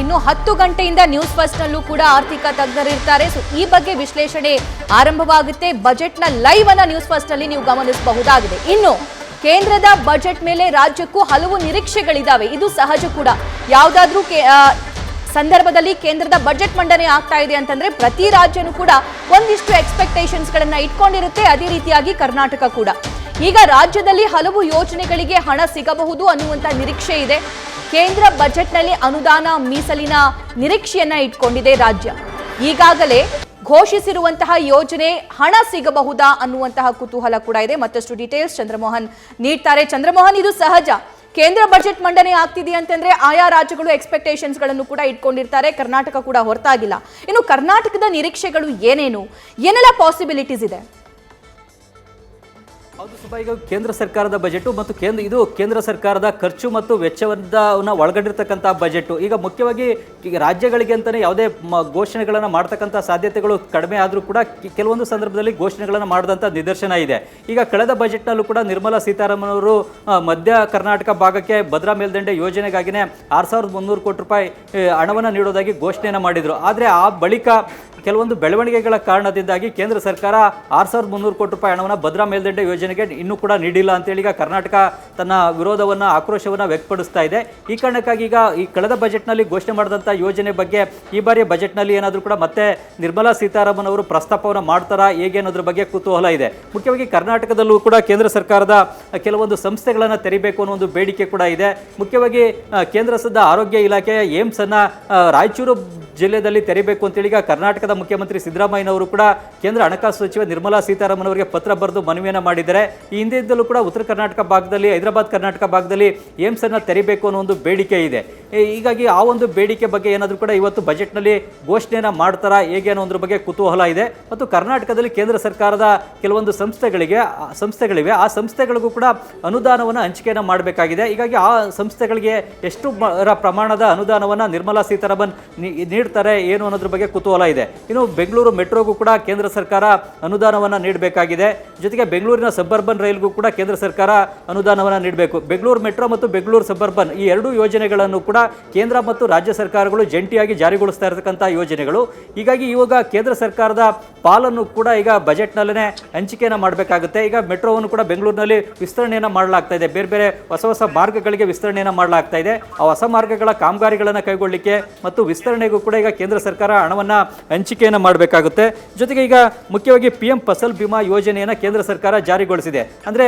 ಇನ್ನು 10 ಗಂಟೆಯಿಂದ news first ನಲ್ಲೂ ಕೂಡ ಆರ್ಥಿಕ ತಜ್ಞರಿರ್ತಾರೆ. ಸೊ ಈ ಬಗ್ಗೆ ವಿಶ್ಲೇಷಣೆ ಆರಂಭವಾಗುತ್ತೆ. ಬಜೆಟ್ನ ಲೈವ್ ಅನ್ನ ನ್ಯೂಸ್ ಫಸ್ಟ್ ನಲ್ಲಿ ನೀವು ಗಮನಿಸಬಹುದಾಗಿದೆ. ಇನ್ನು ಕೇಂದ್ರದ ಬಜೆಟ್ ಮೇಲೆ ರಾಜ್ಯಕ್ಕೂ ಹಲವು ನಿರೀಕ್ಷೆಗಳಿದಾವೆ. ಇದು ಸಹಜ ಕೂಡ. ಯಾವುದಾದ್ರೂ ಸಂದರ್ಭದಲ್ಲಿ ಕೇಂದ್ರದ ಬಜೆಟ್ ಮಂಡನೆ ಆಗ್ತಾ ಇದೆ ಅಂತಂದ್ರೆ ಪ್ರತಿ ರಾಜ್ಯನೂ ಕೂಡ ಒಂದಿಷ್ಟು ಎಕ್ಸ್ಪೆಕ್ಟೇಷನ್ಸ್ ಗಳನ್ನ ಇಟ್ಕೊಂಡಿರುತ್ತೆ. ಅದೇ ರೀತಿಯಾಗಿ ಕರ್ನಾಟಕ ಕೂಡ. ಈಗ ರಾಜ್ಯದಲ್ಲಿ ಹಲವು ಯೋಜನೆಗಳಿಗೆ ಹಣ ಸಿಗಬಹುದು ಅನ್ನುವಂತ ನಿರೀಕ್ಷೆ ಇದೆ. ಕೇಂದ್ರ ಬಜೆಟ್ನಲ್ಲಿ ಅನುದಾನ ಮೀಸಲಿನ ನಿರೀಕ್ಷೆಯನ್ನ ಇಟ್ಕೊಂಡಿದೆ ರಾಜ್ಯ. ಈಗಾಗಲೇ ಘೋಷಿಸಿರುವಂತಹ ಯೋಜನೆ ಹಣ ಸಿಗಬಹುದಾ ಅನ್ನುವಂತಹ ಕುತೂಹಲ ಕೂಡ ಇದೆ. ಮತ್ತಷ್ಟು ಡೀಟೇಲ್ಸ್ ಚಂದ್ರಮೋಹನ್ ನೀಡ್ತಾರೆ. ಚಂದ್ರಮೋಹನ್, ಇದು ಸಹಜ. ಕೇಂದ್ರ ಬಜೆಟ್ ಮಂಡನೆ ಆಗ್ತಿದೆ ಅಂತಂದ್ರೆ ಆಯಾ ರಾಜ್ಯಗಳು ಎಕ್ಸ್ಪೆಕ್ಟೇಷನ್ಸ್ ಗಳನ್ನು ಕೂಡ ಇಟ್ಕೊಂಡಿರ್ತಾರೆ. ಕರ್ನಾಟಕ ಕೂಡ ಹೊರತಾಗಿಲ್ಲ. ಇನ್ನು ಕರ್ನಾಟಕದ ನಿರೀಕ್ಷೆಗಳು ಏನೆಲ್ಲ ಪಾಸಿಬಿಲಿಟೀಸ್ ಇದೆ? ಹೌದು ಸುಬ್ಬ, ಈಗ ಕೇಂದ್ರ ಸರ್ಕಾರದ ಬಜೆಟ್ ಮತ್ತು ಇದು ಕೇಂದ್ರ ಸರ್ಕಾರದ ಖರ್ಚು ಮತ್ತು ವೆಚ್ಚವನ್ನು ಒಳಗೊಂಡಿರ್ತಕ್ಕಂಥ ಬಜೆಟ್. ಈಗ ಮುಖ್ಯವಾಗಿ ರಾಜ್ಯಗಳಿಗೆ ಅಂತಾನೆ ಯಾವುದೇ ಘೋಷಣೆಗಳನ್ನು ಮಾಡ್ತಕ್ಕಂಥ ಸಾಧ್ಯತೆಗಳು ಕಡಿಮೆ ಆದರೂ ಕೂಡ ಕೆಲವೊಂದು ಸಂದರ್ಭದಲ್ಲಿ ಘೋಷಣೆಗಳನ್ನು ಮಾಡಿದಂಥ ನಿದರ್ಶನ ಇದೆ. ಈಗ ಕಳೆದ ಬಜೆಟ್ನಲ್ಲೂ ಕೂಡ ನಿರ್ಮಲಾ ಸೀತಾರಾಮನ್ ಅವರು ಮಧ್ಯ ಕರ್ನಾಟಕ ಭಾಗಕ್ಕೆ ಭದ್ರಾ ಮೇಲ್ದಂಡೆ ಯೋಜನೆಗಾಗಿನೇ 6,300 ಕೋಟಿ ರೂಪಾಯಿ ಹಣವನ್ನು ನೀಡೋದಾಗಿ ಘೋಷಣೆಯನ್ನು ಮಾಡಿದರು. ಆದರೆ ಆ ಬಳಿಕ ಕೆಲವೊಂದು ಬೆಳವಣಿಗೆಗಳ ಕಾರಣದಿಂದಾಗಿ ಕೇಂದ್ರ ಸರ್ಕಾರ 6,300 ಕೋಟಿ ರೂಪಾಯಿ ಹಣವನ್ನು ಭದ್ರಾ ಮೇಲ್ದಂಡೆ ಯೋಜನೆಗೆ ಇನ್ನೂ ಕೂಡ ನೀಡಿಲ್ಲ ಅಂತೇಳಿ ಈಗ ಕರ್ನಾಟಕ ತನ್ನ ವಿರೋಧವನ್ನು ಆಕ್ರೋಶವನ್ನು ವ್ಯಕ್ತಪಡಿಸ್ತಾ ಇದೆ. ಈ ಕಾರಣಕ್ಕಾಗಿ ಈಗ ಈ ಕಳೆದ ಬಜೆಟ್ನಲ್ಲಿ ಘೋಷಣೆ ಮಾಡಿದಂಥ ಯೋಜನೆ ಬಗ್ಗೆ ಈ ಬಾರಿಯ ಬಜೆಟ್ನಲ್ಲಿ ಏನಾದರೂ ಕೂಡ ಮತ್ತೆ ನಿರ್ಮಲಾ ಸೀತಾರಾಮನ್ ಅವರು ಪ್ರಸ್ತಾಪವನ್ನು ಮಾಡ್ತಾರಾ ಹೇಗೆ ಅನ್ನೋದ್ರ ಬಗ್ಗೆ ಕುತೂಹಲ ಇದೆ. ಮುಖ್ಯವಾಗಿ ಕರ್ನಾಟಕದಲ್ಲೂ ಕೂಡ ಕೇಂದ್ರ ಸರ್ಕಾರದ ಕೆಲವೊಂದು ಸಂಸ್ಥೆಗಳನ್ನು ತೆರಿಬೇಕು ಅನ್ನೋ ಒಂದು ಬೇಡಿಕೆ ಕೂಡ ಇದೆ. ಮುಖ್ಯವಾಗಿ ಕೇಂದ್ರದ ಆರೋಗ್ಯ ಇಲಾಖೆಯ ಏಮ್ಸ್ ಅನ್ನ ರಾಯಚೂರು ಜಿಲ್ಲೆಯಲ್ಲಿ ತೆರಿಬೇಕು ಅಂತೇಳಿ ಈಗ ಕರ್ನಾಟಕದ ಮುಖ್ಯಮಂತ್ರಿ ಸಿದ್ದರಾಮಯ್ಯನವರು ಕೂಡ ಕೇಂದ್ರ ಹಣಕಾಸು ಸಚಿವ ನಿರ್ಮಲಾ ಸೀತಾರಾಮನ್ ಅವರಿಗೆ ಪತ್ರ ಬರೆದು ಮನವಿಯನ್ನು ಮಾಡಿದ್ದಾರೆ. ಈ ಹಿಂದಿದ್ದಲೂ ಕೂಡ ಉತ್ತರ ಕರ್ನಾಟಕ ಭಾಗದಲ್ಲಿ, ಹೈದರಾಬಾದ್ ಕರ್ನಾಟಕ ಭಾಗದಲ್ಲಿ ಏಮ್ಸ್ ಅನ್ನ ತೆರಿಬೇಕು ಅನ್ನೋ ಒಂದು ಬೇಡಿಕೆ ಇದೆ. ಹೀಗಾಗಿ ಆ ಒಂದು ಬೇಡಿಕೆ ಬಗ್ಗೆ ಏನಾದರೂ ಕೂಡ ಇವತ್ತು ಬಜೆಟ್ನಲ್ಲಿ ಘೋಷಣೆಯನ್ನು ಮಾಡ್ತಾರಾ ಹೇಗೆ ಅನ್ನೋದ್ರ ಬಗ್ಗೆ ಕುತೂಹಲ ಇದೆ. ಮತ್ತು ಕರ್ನಾಟಕದಲ್ಲಿ ಕೇಂದ್ರ ಸರ್ಕಾರದ ಕೆಲವೊಂದು ಸಂಸ್ಥೆಗಳಿವೆ. ಆ ಸಂಸ್ಥೆಗಳಿಗೂ ಕೂಡ ಅನುದಾನವನ್ನು ಹಂಚಿಕೆಯನ್ನು ಮಾಡಬೇಕಾಗಿದೆ. ಹೀಗಾಗಿ ಆ ಸಂಸ್ಥೆಗಳಿಗೆ ಎಷ್ಟು ಪ್ರಮಾಣದ ಅನುದಾನವನ್ನು ನಿರ್ಮಲಾ ಸೀತಾರಾಮನ್ ನೀಡ್ತಾರೆ ಏನು ಅನ್ನೋದ್ರ ಬಗ್ಗೆ ಕುತೂಹಲ ಇದೆ. ಇನ್ನು ಬೆಂಗಳೂರು ಮೆಟ್ರೋಗೂ ಕೂಡ ಕೇಂದ್ರ ಸರ್ಕಾರ ಅನುದಾನವನ್ನು ನೀಡಬೇಕಾಗಿದೆ. ಜೊತೆಗೆ ಬೆಂಗಳೂರಿನ ಸಬ್ಬರ್ಬನ್ ರೈಲ್ಗೂ ಕೂಡ ಕೇಂದ್ರ ಸರ್ಕಾರ ಅನುದಾನವನ್ನು ನೀಡಬೇಕು. ಬೆಂಗಳೂರು ಮೆಟ್ರೋ ಮತ್ತು ಬೆಂಗಳೂರು ಸಬ್ಬರ್ಬನ್ ಈ ಎರಡೂ ಯೋಜನೆಗಳನ್ನು ಕೂಡ ಕೇಂದ್ರ ಮತ್ತು ರಾಜ್ಯ ಸರ್ಕಾರಗಳು ಜಂಟಿಯಾಗಿ ಜಾರಿಗೊಳಿಸ್ತಾ ಇರತಕ್ಕಂಥ ಯೋಜನೆಗಳು. ಹೀಗಾಗಿ ಇವಾಗ ಕೇಂದ್ರ ಸರ್ಕಾರದ ಪಾಲನ್ನು ಕೂಡ ಈಗ ಬಜೆಟ್ನಲ್ಲೇ ಹಂಚಿಕೆಯನ್ನು ಮಾಡಬೇಕಾಗುತ್ತೆ. ಈಗ ಮೆಟ್ರೋವನ್ನು ಕೂಡ ಬೆಂಗಳೂರಿನಲ್ಲಿ ವಿಸ್ತರಣೆಯನ್ನು ಮಾಡಲಾಗ್ತಾ ಇದೆ. ಬೇರೆ ಬೇರೆ ಹೊಸ ಮಾರ್ಗಗಳಿಗೆ ವಿಸ್ತರಣೆಯನ್ನು ಮಾಡಲಾಗ್ತಾ ಇದೆ. ಆ ಹೊಸ ಮಾರ್ಗಗಳ ಕಾಮಗಾರಿಗಳನ್ನು ಕೈಗೊಳ್ಳಲಿಕ್ಕೆ ಮತ್ತು ವಿಸ್ತರಣೆಗೂ ಕೂಡ ಈಗ ಕೇಂದ್ರ ಸರ್ಕಾರ ಹಣವನ್ನು ಹಂಚಿಕೆಯನ್ನು ಮಾಡಬೇಕಾಗುತ್ತೆ. ಜೊತೆಗೆ ಈಗ ಮುಖ್ಯವಾಗಿ PM ಫಸಲ್ ಬಿಮಾ ಯೋಜನೆಯನ್ನು ಕೇಂದ್ರ ಸರ್ಕಾರ ಜಾರಿಗೊಳಿಸಿದೆ. ಅಂದರೆ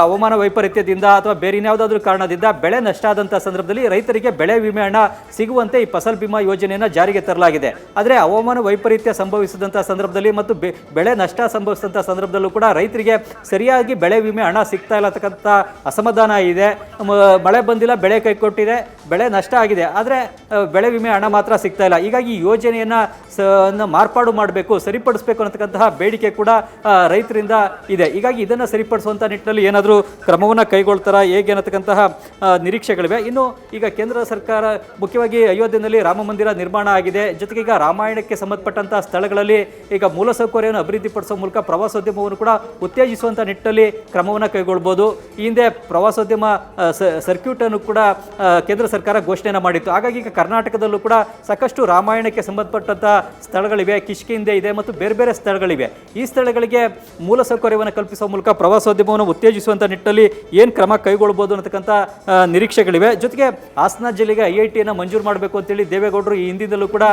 ಹವಾಮಾನ ವೈಪರೀತ್ಯದಿಂದ ಅಥವಾ ಬೇರೆ ಇನ್ಯಾವುದಾದ್ರೂ ಕಾರಣದಿಂದ ಬೆಳೆ ನಷ್ಟ ಆದಂಥ ಸಂದರ್ಭದಲ್ಲಿ ರೈತರಿಗೆ ಬೆಳೆ ವಿಮೆ ಹಣ ಸಿಗುವಂತೆ ಈ ಫಸಲ್ ಬಿಮಾ ಯೋಜನೆಯನ್ನು ಜಾರಿಗೆ ತರಲಾಗಿದೆ. ಆದರೆ ಹವಾಮಾನ ವೈಪರೀತ್ಯ ಸಂಭವಿಸಿದಂಥ ಸಂದರ್ಭದಲ್ಲಿ ಮತ್ತು ಬೆಳೆ ನಷ್ಟ ಸಂಭವಿಸಿದಂಥ ಸಂದರ್ಭದಲ್ಲೂ ಕೂಡ ರೈತರಿಗೆ ಸರಿಯಾಗಿ ಬೆಳೆ ವಿಮೆ ಹಣ ಸಿಗ್ತಾ ಇಲ್ಲತಕ್ಕಂಥ ಅಸಮಾಧಾನ ಇದೆ. ಮಳೆ ಬಂದಿಲ್ಲ, ಬೆಳೆ ಕೈಕೊಟ್ಟಿದೆ, ಬೆಳೆ ನಷ್ಟ ಆಗಿದೆ, ಆದರೆ ಬೆಳೆ ವಿಮೆ ಹಣ ಮಾತ್ರ ಸಿಗ್ತಾ ಇಲ್ಲ. ಹೀಗಾಗಿ ಈ ಯೋಜನೆಯನ್ನು ಮಾರ್ಪಾಡು ಮಾಡಬೇಕು, ಸರಿಪಡಿಸಬೇಕು ಅನ್ನತಕ್ಕಂತಹ ಬೇಡಿಕೆ ಕೂಡ ರೈತರಿಂದ ಇದೆ. ಹೀಗಾಗಿ ಇದನ್ನು ಸರಿಪಡಿಸುವಂಥ ನಿಟ್ಟಿನಲ್ಲಿ ಏನಾದರೂ ಕ್ರಮವನ್ನು ಕೈಗೊಳ್ತಾರಾ ಹೇಗೆ ಅನ್ನತಕ್ಕಂತಹ ನಿರೀಕ್ಷೆಗಳಿವೆ. ಇನ್ನು ಈಗ ಕೇಂದ್ರ ಸರ್ಕಾರ ಮುಖ್ಯವಾಗಿ ಅಯೋಧ್ಯೆಯಲ್ಲಿ ರಾಮ ಮಂದಿರ ನಿರ್ಮಾಣ ಆಗಿದೆ. ಜೊತೆಗೆ ಈಗ ರಾಮಾಯಣಕ್ಕೆ ಸಂಬಂಧಪಟ್ಟಂಥ ಸ್ಥಳಗಳಲ್ಲಿ ಈಗ ಮೂಲಸೌಕರ್ಯವನ್ನು ಅಭಿವೃದ್ಧಿಪಡಿಸುವ ಮೂಲಕ ಪ್ರವಾಸೋದ್ಯಮವನ್ನು ಕೂಡ ಉತ್ತೇಜಿಸುವಂಥ ನಿಟ್ಟಿನಲ್ಲಿ ಕ್ರಮವನ್ನು ಕೈಗೊಳ್ಬೋದು. ಈ ಹಿಂದೆ ಪ್ರವಾಸೋದ್ಯಮ ಸರ್ಕ್ಯೂಟ್ ಅನ್ನು ಕೂಡ ಕೇಂದ್ರ ಸರ್ಕಾರ ಘೋಷಣೆಯನ್ನು ಮಾಡಿತ್ತು. ಹಾಗಾಗಿ ಈಗ ಕರ್ನಾಟಕದಲ್ಲೂ ಕೂಡ ಸಾಕಷ್ಟು ರಾಮಾಯಣಕ್ಕೆ ಸಂಬಂಧಪಟ್ಟಂಥ ಸ್ಥಳಗಳಿವೆ, ಕಿಷ್ಕಿಂಧೆ ಇದೆ ಮತ್ತು ಬೇರೆ ಬೇರೆ ಸ್ಥಳಗಳಿವೆ. ಈ ಸ್ಥಳಗಳಿಗೆ ಮೂಲಸೌಕರ್ಯವನ್ನು ಕಲ್ಪಿಸುವ ಮೂಲಕ ಪ್ರವಾಸೋದ್ಯಮವನ್ನು ಉತ್ತೇಜಿಸುವಂಥ ನಿಟ್ಟಿನಲ್ಲಿ ಏನು ಕ್ರಮ ಕೈಗೊಳ್ಳಬಹುದು ಅನ್ನತಕ್ಕಂಥ ನಿರೀಕ್ಷೆಗಳಿವೆ. ಜೊತೆಗೆ ಹಾಸನ ಜಿಲ್ಲೆಗೆ IITಯನ್ನು ಮಂಜೂರು ಮಾಡಬೇಕು ಅಂತೇಳಿ ದೇವೇಗೌಡರು ಈ ಹಿಂದಿನಲ್ಲೂ ಕೂಡ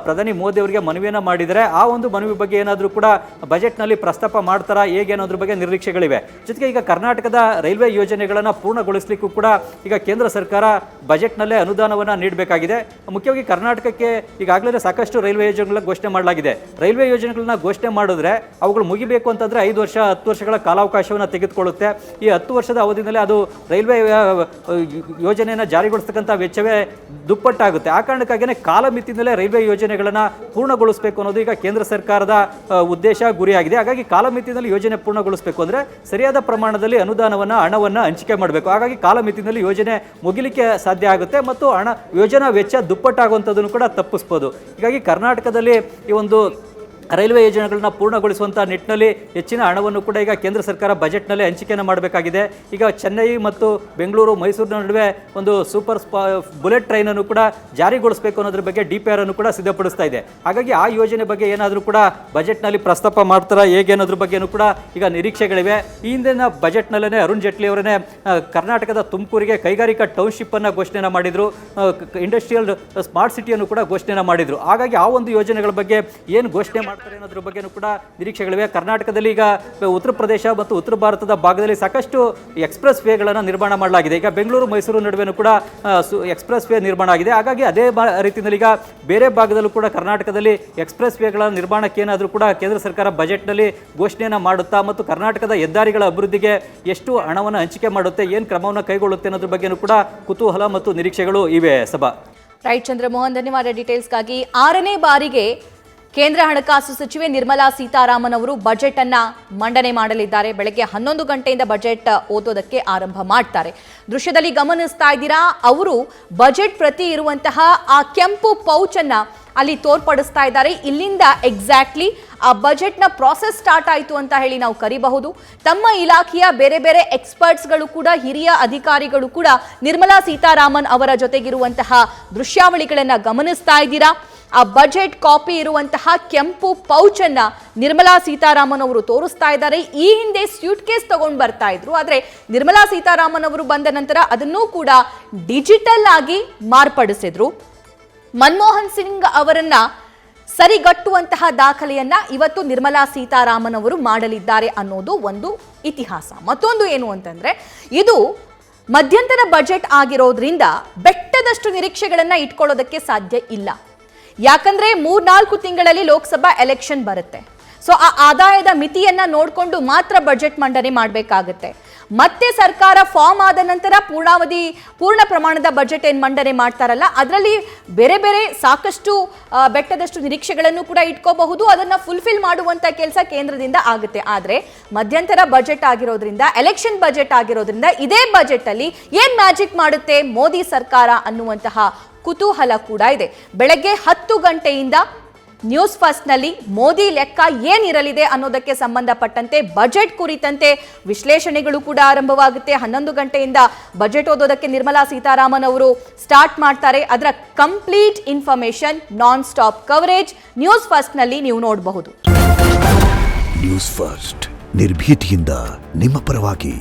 ಪ್ರಧಾನಿ ಮೋದಿ ಅವರಿಗೆ ಮನವಿಯನ್ನು ಮಾಡಿದರೆ ಆ ಒಂದು ಮನವಿ ಬಗ್ಗೆ ಏನಾದರೂ ಕೂಡ ಬಜೆಟ್ನಲ್ಲಿ ಪ್ರಸ್ತಾಪ ಮಾಡ್ತಾರಾ ಹೇಗೆ ಅನ್ನೋದ್ರ ಬಗ್ಗೆ ನಿರೀಕ್ಷೆಗಳಿವೆ. ಜೊತೆಗೆ ಈಗ ಕರ್ನಾಟಕದ ರೈಲ್ವೆ ಯೋಜನೆಗಳನ್ನು ಪೂರ್ಣಗೊಳಿಸಲಿಕ್ಕೂ ಕೂಡ ಈಗ ಕೇಂದ್ರ ಸರ್ಕಾರ ಬಜೆಟ್ನಲ್ಲೇ ಅನುದಾನವನ್ನು ನೀಡಬೇಕಾಗಿದೆ. ಮುಖ್ಯವಾಗಿ ಕರ್ನಾಟಕಕ್ಕೆ ಈಗಾಗಲೇ ಸಾಕಷ್ಟು ರೈಲ್ವೆ ಯೋಜನೆಗಳನ್ನ ಘೋಷಣೆ ಮಾಡಲಾಗಿದೆ. ರೈಲ್ವೆ ಯೋಜನೆಗಳನ್ನ ಘೋಷಣೆ ಮಾಡಿದ್ರೆ ಅವುಗಳು ಮುಗಿಬೇಕು ಅಂತಂದರೆ 5 ವರ್ಷ 10 ವರ್ಷಗಳ ಕಾಲಾವಕಾಶವನ್ನು ತೆಗೆದುಕೊಳ್ಳುತ್ತೆ. ಈ 10 ವರ್ಷದ ಅವಧಿಯಲ್ಲಿ ಅದು ರೈಲ್ವೆ ಯೋಜನೆಯನ್ನು ಜಾರಿಗೊಳಿಸ್ತಕ್ಕಂಥ ವೆಚ್ಚವೇ ದುಪ್ಪಟ್ಟಾಗುತ್ತೆ. ಆ ಕಾರಣಕ್ಕಾಗಿಯೇ ಕಾಲಮಿತಿನಲ್ಲೇ ರೈಲ್ವೆ ಯೋಜನೆಗಳನ್ನು ಪೂರ್ಣಗೊಳಿಸಬೇಕು ಅನ್ನೋದು ಈಗ ಕೇಂದ್ರ ಸರ್ಕಾರದ ಉದ್ದೇಶ, ಗುರಿಯಾಗಿದೆ. ಹಾಗಾಗಿ ಕಾಲಮಿತಿನಲ್ಲಿ ಯೋಜನೆ ಪೂರ್ಣಗೊಳಿಸಬೇಕು ಅಂದರೆ ಸರಿಯಾದ ಪ್ರಮಾಣದಲ್ಲಿ ಹಣವನ್ನು ಹಂಚಿಕೆ ಮಾಡಬೇಕು. ಹಾಗಾಗಿ ಕಾಲಮಿತಿನಲ್ಲಿ ಯೋಜನೆ ಮುಗಿಲಿಕ್ಕೆ ಸಾಧ್ಯ ಆಗುತ್ತೆ ಮತ್ತು ಯೋಜನಾ ವೆಚ್ಚ ದುಪ್ಪಟ್ಟಾಗುವಂಥದ್ದನ್ನು ಕೂಡ ತಪ್ಪಿಸ್ಬೋದು. ಹೀಗಾಗಿ ಕರ್ನಾಟಕದಲ್ಲಿ ಈ ಒಂದು ರೈಲ್ವೆ ಯೋಜನೆಗಳನ್ನ ಪೂರ್ಣಗೊಳಿಸುವಂಥ ನಿಟ್ಟಿನಲ್ಲಿ ಹೆಚ್ಚಿನ ಹಣವನ್ನು ಕೂಡ ಈಗ ಕೇಂದ್ರ ಸರ್ಕಾರ ಬಜೆಟ್ನಲ್ಲಿ ಹಂಚಿಕೆಯನ್ನು ಮಾಡಬೇಕಾಗಿದೆ. ಈಗ ಚೆನ್ನೈ ಮತ್ತು ಬೆಂಗಳೂರು ಮೈಸೂರಿನ ನಡುವೆ ಒಂದು ಸೂಪರ್ ಬುಲೆಟ್ ಟ್ರೈನನ್ನು ಕೂಡ ಜಾರಿಗೊಳಿಸಬೇಕು ಅನ್ನೋದ್ರ ಬಗ್ಗೆ DPR ಅನ್ನು ಕೂಡ ಸಿದ್ಧಪಡಿಸ್ತಾ ಇದೆ. ಹಾಗಾಗಿ ಆ ಯೋಜನೆ ಬಗ್ಗೆ ಏನಾದರೂ ಕೂಡ ಬಜೆಟ್ನಲ್ಲಿ ಪ್ರಸ್ತಾಪ ಮಾಡ್ತಾರಾ ಹೇಗೆ ಅನ್ನೋದ್ರ ಬಗ್ಗೆಯೂ ಕೂಡ ಈಗ ನಿರೀಕ್ಷೆಗಳಿವೆ. ಈ ಹಿಂದಿನ ಬಜೆಟ್ನಲ್ಲೇ ಅರುಣ್ ಜೇಟ್ಲಿ ಅವರನ್ನೇ ಕರ್ನಾಟಕದ ತುಮಕೂರಿಗೆ ಕೈಗಾರಿಕಾ ಟೌನ್ಶಿಪ್ ಅನ್ನು ಘೋಷಣೆ ಮಾಡಿದ್ರು, ಇಂಡಸ್ಟ್ರಿಯಲ್ ಸ್ಮಾರ್ಟ್ ಸಿಟಿಯನ್ನು ಕೂಡ ಘೋಷಣೆ ಮಾಡಿದ್ರು. ಹಾಗಾಗಿ ಆ ಒಂದು ಯೋಜನೆಗಳ ಬಗ್ಗೆ ಏನು ಘೋಷಣೆ ಮಾಡ್ತಾರೆ ಅನ್ನೋದ್ರ ಬಗ್ಗೆನೂ ಕೂಡ ನಿರೀಕ್ಷೆಗಳಿವೆ. ಕರ್ನಾಟಕದಲ್ಲಿ ಈಗ ಉತ್ತರ ಪ್ರದೇಶ ಮತ್ತು ಉತ್ತರ ಭಾರತದ ಭಾಗದಲ್ಲಿ ಸಾಕಷ್ಟು ಎಕ್ಸ್ಪ್ರೆಸ್ ವೇಗಳನ್ನು ನಿರ್ಮಾಣ ಮಾಡಲಾಗಿದೆ. ಈಗ ಬೆಂಗಳೂರು ಮೈಸೂರು ನಡುವೆನೂ ಕೂಡ ಎಕ್ಸ್ಪ್ರೆಸ್ ವೇ ನಿರ್ಮಾಣ ಆಗಿದೆ. ಹಾಗಾಗಿ ಅದೇ ರೀತಿಯಲ್ಲಿ ಈಗ ಬೇರೆ ಭಾಗದಲ್ಲೂ ಕೂಡ ಕರ್ನಾಟಕದಲ್ಲಿ ಎಕ್ಸ್ಪ್ರೆಸ್ ವೇಗಳ ನಿರ್ಮಾಣಕ್ಕೆ ಏನಾದರೂ ಕೂಡ ಕೇಂದ್ರ ಸರ್ಕಾರ ಬಜೆಟ್ನಲ್ಲಿ ಘೋಷಣೆಯನ್ನು ಮಾಡುತ್ತಾ ಮತ್ತು ಕರ್ನಾಟಕದ ಹೆದ್ದಾರಿಗಳ ಅಭಿವೃದ್ಧಿಗೆ ಎಷ್ಟು ಹಣವನ್ನು ಹಂಚಿಕೆ ಮಾಡುತ್ತೆ, ಏನು ಕ್ರಮವನ್ನು ಕೈಗೊಳ್ಳುತ್ತೆ ಅನ್ನೋದ್ರ ಬಗ್ಗೆನೂ ಕೂಡ ಕುತೂಹಲ ಮತ್ತು ನಿರೀಕ್ಷೆಗಳು ಇವೆ. ಸಭಾ ರೈಟ್ ಚಂದ್ರಮೋಹನ್, ಧನ್ಯವಾದ ಡೀಟೇಲ್ಸ್ಗಾಗಿ. 6ನೇ ಬಾರಿಗೆ ಕೇಂದ್ರ ಹಣಕಾಸು ಸಚಿವೆ ನಿರ್ಮಲಾ ಸೀತಾರಾಮನ್ ಅವರು ಬಜೆಟ್ ಅನ್ನ ಮಂಡನೆ ಮಾಡಲಿದ್ದಾರೆ. ಬೆಳಗ್ಗೆ 11 ಗಂಟೆಯಿಂದ ಬಜೆಟ್ ಓದೋದಕ್ಕೆ ಆರಂಭ ಮಾಡ್ತಾರೆ. ದೃಶ್ಯದಲ್ಲಿ ಗಮನಿಸ್ತಾ ಇದ್ದೀರಾ, ಅವರು ಬಜೆಟ್ ಪ್ರತಿ ಇರುವಂತಹ ಆ ಕೆಂಪು ಪೌಚ್ ಅನ್ನ ಅಲ್ಲಿ ತೋರ್ಪಡಿಸ್ತಾ ಇದ್ದಾರೆ. ಇಲ್ಲಿಂದ ಎಕ್ಸಾಕ್ಟ್ಲಿ ಆ ಬಜೆಟ್ನ ಪ್ರಾಸೆಸ್ ಸ್ಟಾರ್ಟ್ ಆಯಿತು ಅಂತ ಹೇಳಿ ನಾವು ಕರಿಬಹುದು. ತಮ್ಮ ಇಲಾಖೆಯ ಬೇರೆ ಬೇರೆ ಎಕ್ಸ್ಪರ್ಟ್ಸ್ಗಳು ಕೂಡ, ಹಿರಿಯ ಅಧಿಕಾರಿಗಳು ಕೂಡ ನಿರ್ಮಲಾ ಸೀತಾರಾಮನ್ ಅವರ ಜೊತೆಗಿರುವಂತಹ ದೃಶ್ಯಾವಳಿಗಳನ್ನು ಗಮನಿಸ್ತಾ ಇದ್ದೀರಾ. ಆ ಬಜೆಟ್ ಕಾಪಿ ಇರುವಂತಹ ಕೆಂಪು ಪೌಚ್ ಅನ್ನ ನಿರ್ಮಲಾ ಸೀತಾರಾಮನ್ ಅವರು ತೋರಿಸ್ತಾ ಇದ್ದಾರೆ. ಈ ಹಿಂದೆ ಸ್ಯೂಟ್ ಕೇಸ್ ತಗೊಂಡು ಬರ್ತಾ ಇದ್ರು, ಆದ್ರೆ ನಿರ್ಮಲಾ ಸೀತಾರಾಮನ್ ಅವರು ಬಂದ ನಂತರ ಅದನ್ನೂ ಕೂಡ ಡಿಜಿಟಲ್ ಆಗಿ ಮಾರ್ಪಡಿಸಿದ್ರು. ಮನಮೋಹನ್ ಸಿಂಗ್ ಅವರನ್ನ ಸರಿಗಟ್ಟುವಂತಹ ದಾಖಲೆಯನ್ನ ಇವತ್ತು ನಿರ್ಮಲಾ ಸೀತಾರಾಮನ್ ಅವರು ಮಾಡಲಿದ್ದಾರೆ ಅನ್ನೋದು ಒಂದು ಇತಿಹಾಸ. ಮತ್ತೊಂದು ಏನು ಅಂತಂದ್ರೆ, ಇದು ಮಧ್ಯಂತರ ಬಜೆಟ್ ಆಗಿರೋದ್ರಿಂದ ಬೆಟ್ಟದಷ್ಟು ನಿರೀಕ್ಷೆಗಳನ್ನ ಇಟ್ಕೊಳ್ಳೋದಕ್ಕೆ ಸಾಧ್ಯ ಇಲ್ಲ. ಯಾಕಂದ್ರೆ 3-4 ತಿಂಗಳಲ್ಲಿ ಲೋಕಸಭಾ ಎಲೆಕ್ಷನ್ ಬರುತ್ತೆ. ಸೊ ಆ ಆದಾಯದ ಮಿತಿಯನ್ನ ನೋಡಿಕೊಂಡು ಮಾತ್ರ ಬಜೆಟ್ ಮಂಡನೆ ಮಾಡಬೇಕಾಗುತ್ತೆ. ಮತ್ತೆ ಸರ್ಕಾರ ಫಾರ್ಮ್ ಆದ ನಂತರ ಪೂರ್ಣ ಪ್ರಮಾಣದ ಬಜೆಟ್ ಏನು ಮಂಡನೆ ಮಾಡ್ತಾರಲ್ಲ, ಅದರಲ್ಲಿ ಬೇರೆ ಬೇರೆ ಸಾಕಷ್ಟು ಬೆಟ್ಟದಷ್ಟು ನಿರೀಕ್ಷೆಗಳನ್ನು ಕೂಡ ಇಟ್ಕೋಬಹುದು. ಅದನ್ನ ಫುಲ್ಫಿಲ್ ಮಾಡುವಂತ ಕೆಲಸ ಕೇಂದ್ರದಿಂದ ಆಗುತ್ತೆ. ಆದ್ರೆ ಮಧ್ಯಂತರ ಬಜೆಟ್ ಆಗಿರೋದ್ರಿಂದ, ಎಲೆಕ್ಷನ್ ಬಜೆಟ್ ಆಗಿರೋದ್ರಿಂದ ಇದೇ ಬಜೆಟ್ ಅಲ್ಲಿ ಏನ್ ಮ್ಯಾಜಿಕ್ ಮಾಡುತ್ತೆ ಮೋದಿ ಸರ್ಕಾರ ಅನ್ನುವಂತಹ ಕುತೂಹಲ ಕೂಡ ಇದೆ. ಬೆಳಗ್ಗೆ 10 ಗಂಟೆಯಿಂದ ನ್ಯೂಸ್ ಫಸ್ಟ್ ನಲ್ಲಿ ಮೋದಿ ಲೆಕ್ಕ ಏನಿರಲಿದೆ ಅನ್ನೋದಕ್ಕೆ ಸಂಬಂಧಪಟ್ಟಂತೆ ಬಜೆಟ್ ಕುರಿತಂತೆ ವಿಶ್ಲೇಷಣೆಗಳು ಕೂಡ ಆರಂಭವಾಗುತ್ತೆ. 11 ಗಂಟೆಯಿಂದ ಬಜೆಟ್ ಓದೋದಕ್ಕೆ ನಿರ್ಮಲಾ ಸೀತಾರಾಮನ್ ಅವರು ಸ್ಟಾರ್ಟ್ ಮಾಡ್ತಾರೆ. ಅದರ complete information, non stop coverage news first ನಲ್ಲಿ ನೀವು ನೋಡಬಹುದು. ನ್ಯೂಸ್ ಫಸ್ಟ್ ನಿರ್ಭೀತಿಯಿಂದ ನಿಮ್ಮ ಪರವಾಗಿ.